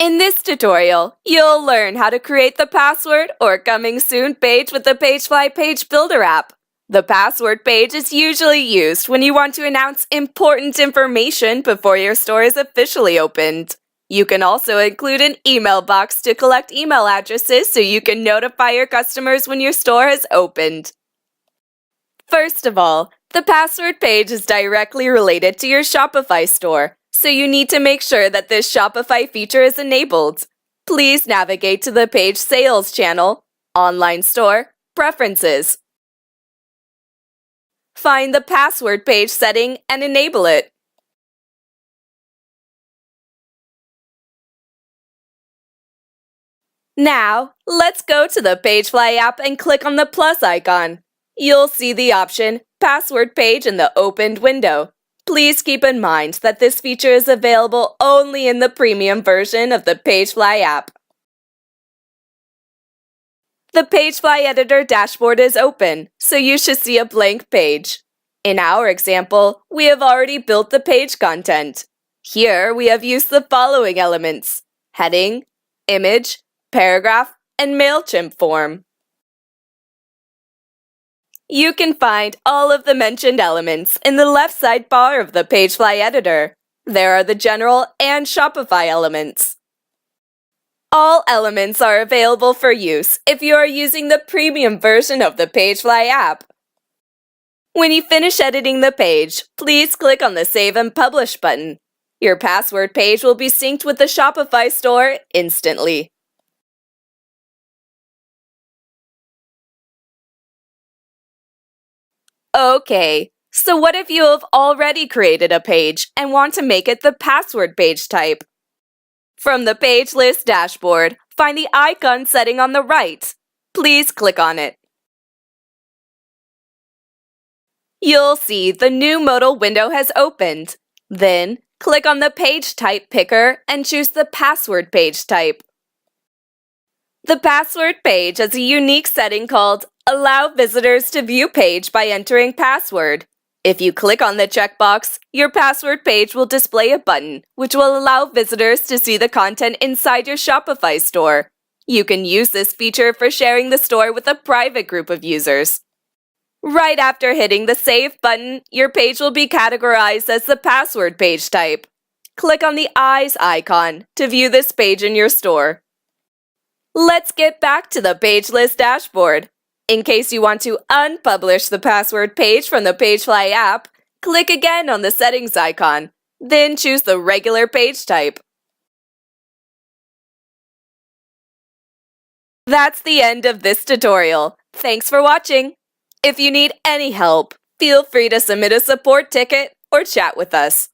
In this tutorial, you'll learn how to create the password or coming soon page with the PageFly Page Builder app. The password page is usually used when you want to announce important information before your store is officially opened. You can also include an email box to collect email addresses so you can notify your customers when your store has opened. First of all, the password page is directly related to your Shopify store, so you need to make sure that this Shopify feature is enabled. Please navigate to the Page Sales channel, Online Store, Preferences. Find the password page setting and enable it. Now, let's go to the PageFly app and click on the plus icon. You'll see the option Password Page in the opened window. Please keep in mind that this feature is available only in the premium version of the PageFly app. The PageFly Editor dashboard is open, so you should see a blank page. In our example, we have already built the page content. Here, we have used the following elements: heading, image, paragraph, and MailChimp form. You can find all of the mentioned elements in the left sidebar of the PageFly editor. There are the general and Shopify elements. All elements are available for use if you are using the premium version of the PageFly app. When you finish editing the page, please click on the Save and Publish button. Your password page will be synced with the Shopify store instantly. Okay, so what if you have already created a page and want to make it the password page type? From the Page List dashboard, find the icon setting on the right. Please click on it. You'll see the new modal window has opened. Then, click on the Page Type picker and choose the password page type. The password page has a unique setting called Allow visitors to view page by entering password. If you click on the checkbox, your password page will display a button, which will allow visitors to see the content inside your Shopify store. You can use this feature for sharing the store with a private group of users. Right after hitting the Save button, your page will be categorized as the password page type. Click on the Eyes icon to view this page in your store. Let's get back to the Page List dashboard. In case you want to unpublish the password page from the PageFly app, click again on the Settings icon, then choose the regular page type. That's the end of this tutorial. Thanks for watching. If you need any help, feel free to submit a support ticket or chat with us.